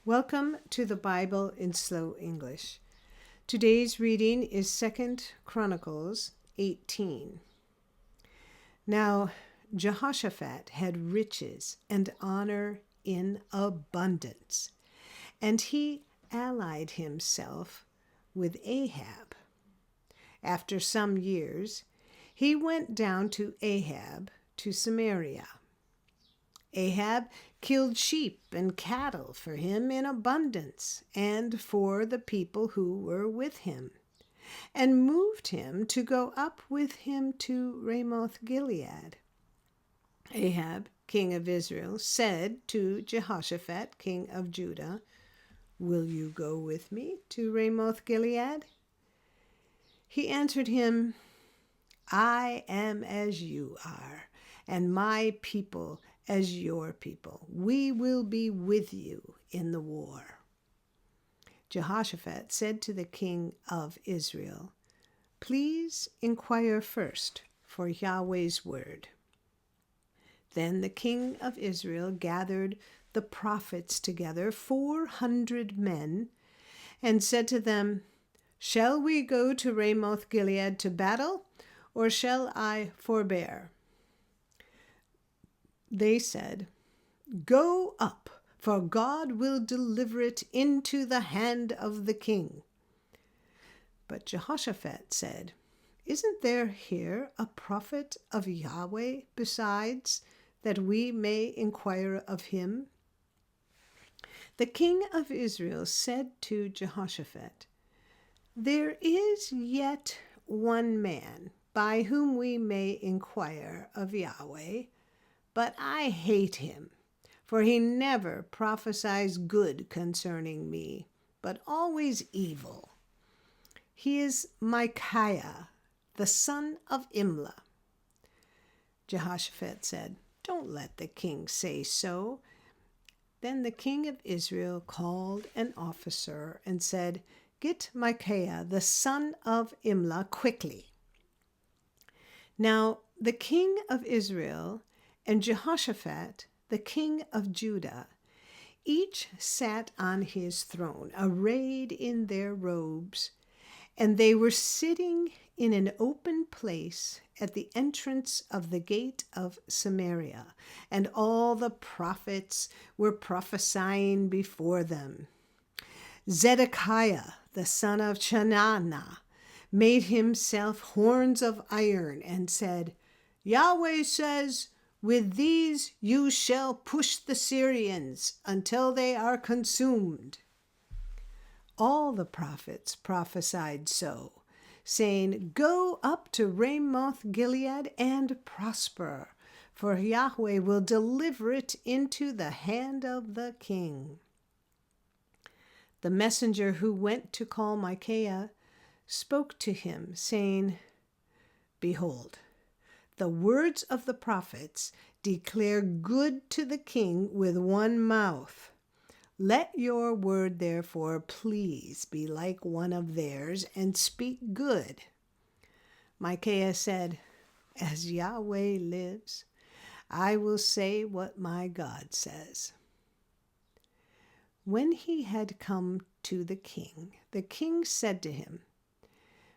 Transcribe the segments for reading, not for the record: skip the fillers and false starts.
Welcome to the Bible in Slow English. Today's reading is 2 Chronicles 18. Now, Jehoshaphat had riches and honor in abundance, and he allied himself with Ahab. After some years, he went down to Ahab to Samaria. Ahab killed sheep and cattle for him in abundance and for the people who were with him, and moved him to go up with him to Ramoth-Gilead. Ahab, king of Israel, said to Jehoshaphat, king of Judah, "Will you go with me to Ramoth-Gilead?" He answered him, "I am as you are, and my people as your people. We will be with you in the war." Jehoshaphat said to the king of Israel, "Please inquire first for Yahweh's word." Then the king of Israel gathered the prophets together, 400 men, and said to them, "Shall we go to Ramoth-Gilead to battle, or shall I forbear?" They said, "Go up, for God will deliver it into the hand of the king." But Jehoshaphat said, "Isn't there here a prophet of Yahweh besides, that we may inquire of him?" The king of Israel said to Jehoshaphat, "There is yet one man by whom we may inquire of Yahweh, but I hate him, for he never prophesies good concerning me, but always evil. He is Micaiah, the son of Imlah." Jehoshaphat said, "Don't let the king say so." Then the king of Israel called an officer and said, "Get Micaiah, the son of Imlah, quickly." Now the king of Israel and Jehoshaphat, the king of Judah, each sat on his throne, arrayed in their robes, and they were sitting in an open place at the entrance of the gate of Samaria, and all the prophets were prophesying before them. Zedekiah, the son of Chenaanah, made himself horns of iron and said, "Yahweh says, 'With these you shall push the Syrians until they are consumed.'" All the prophets prophesied so, saying, "Go up to Ramoth-Gilead and prosper, for Yahweh will deliver it into the hand of the king." The messenger who went to call Micaiah spoke to him, saying, "Behold, the words of the prophets declare good to the king with one mouth. Let your word, therefore, please be like one of theirs, and speak good." Micaiah said, "As Yahweh lives, I will say what my God says." When he had come to the king said to him,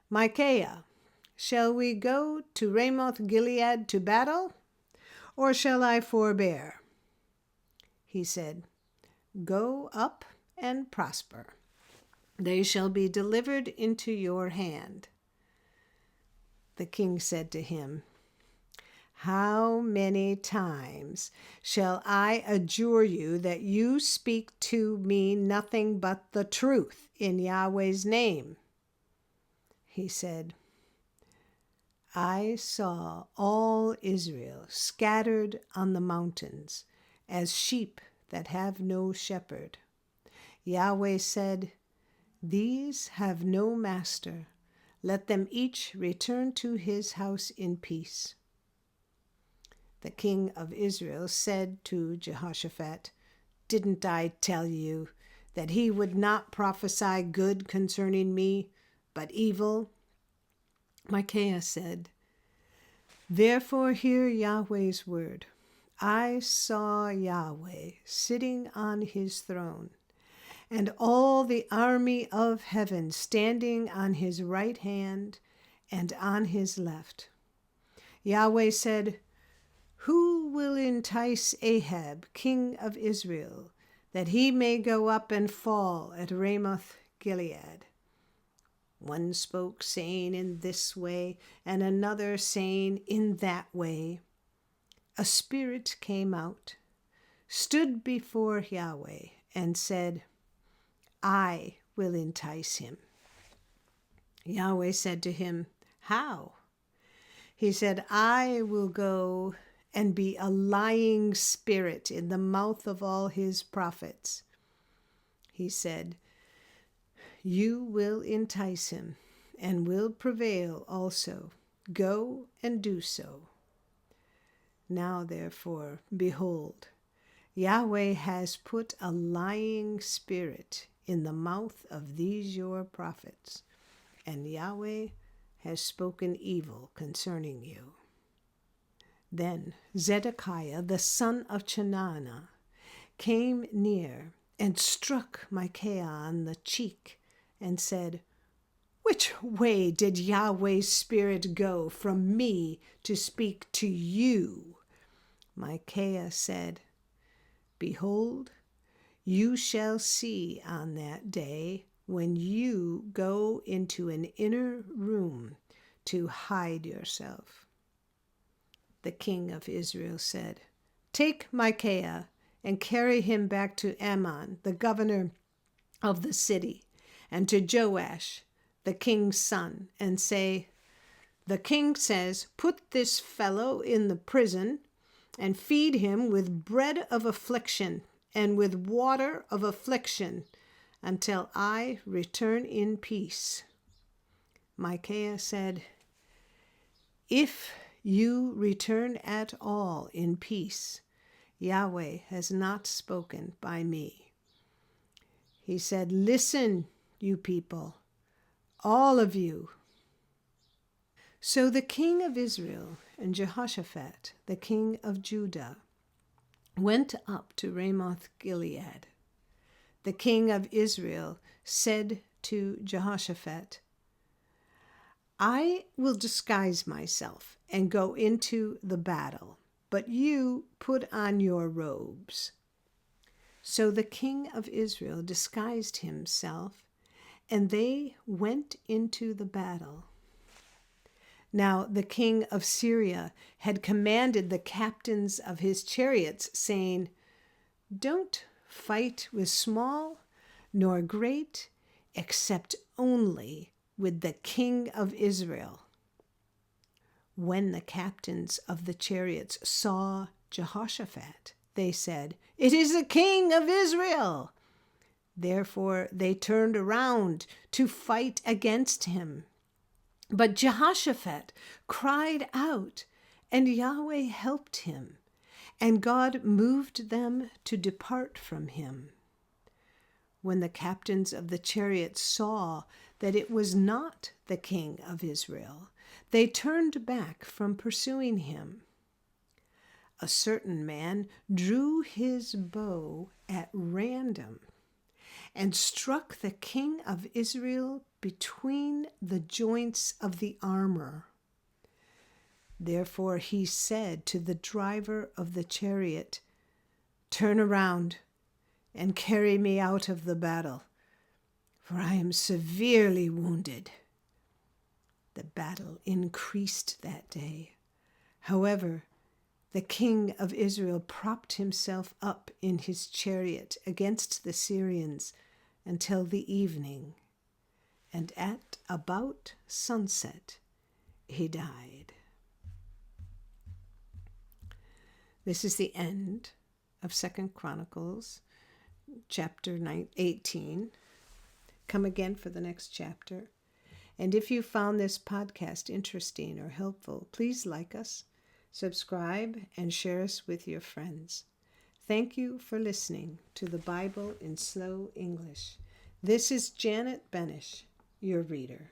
"Micaiah, shall we go to Ramoth-Gilead to battle, or shall I forbear?" He said, "Go up and prosper. They shall be delivered into your hand." The king said to him, "How many times shall I adjure you that you speak to me nothing but the truth in Yahweh's name?" He said, "I saw all Israel scattered on the mountains as sheep that have no shepherd. Yahweh said, 'These have no master. Let them each return to his house in peace.'" The king of Israel said to Jehoshaphat, "Didn't I tell you that he would not prophesy good concerning me, but evil?" Micaiah said, "Therefore hear Yahweh's word. I saw Yahweh sitting on his throne, and all the army of heaven standing on his right hand and on his left. Yahweh said, "Who will entice Ahab, king of Israel, that he may go up and fall at Ramoth Gilead?" One spoke, saying in this way, and another saying in that way. A spirit came out, stood before Yahweh, and said, "I will entice him." Yahweh said to him, "How?" He said, "I will go and be a lying spirit in the mouth of all his prophets." He said, "You will entice him and will prevail also. Go and do so." Now, therefore, behold, Yahweh has put a lying spirit in the mouth of these your prophets, and Yahweh has spoken evil concerning you. Then Zedekiah, the son of Chenaanah, came near and struck Micaiah on the cheek and said, "Which way did Yahweh's spirit go from me to speak to you?" Micaiah said, "Behold, you shall see on that day when you go into an inner room to hide yourself." The king of Israel said, "Take Micaiah and carry him back to Ammon, the governor of the city, and to Joash, the king's son, and say, 'The king says, put this fellow in the prison and feed him with bread of affliction and with water of affliction until I return in peace.'" Micaiah said, "If you return at all in peace, Yahweh has not spoken by me." He said, "Listen, you people, all of you." So the king of Israel and Jehoshaphat, the king of Judah, went up to Ramoth Gilead. The king of Israel said to Jehoshaphat, "I will disguise myself and go into the battle, but you put on your robes." So the king of Israel disguised himself, and they went into the battle. Now the king of Syria had commanded the captains of his chariots, saying, "Don't fight with small nor great, except only with the king of Israel." When the captains of the chariots saw Jehoshaphat, they said, "It is the king of Israel." Therefore they turned around to fight against him. But Jehoshaphat cried out, and Yahweh helped him, and God moved them to depart from him. When the captains of the chariots saw that it was not the king of Israel, they turned back from pursuing him. A certain man drew his bow at random and struck the king of Israel between the joints of the armor. Therefore he said to the driver of the chariot, "Turn around and carry me out of the battle, for I am severely wounded." The battle increased that day. However, the king of Israel propped himself up in his chariot against the Syrians until the evening, and at about sunset he died. This is the end of 2 Chronicles chapter 18. Come again for the next chapter. And if you found this podcast interesting or helpful, please like us, subscribe, and share us with your friends. Thank you for listening to the Bible in Slow English. This is Janet Benish, your reader.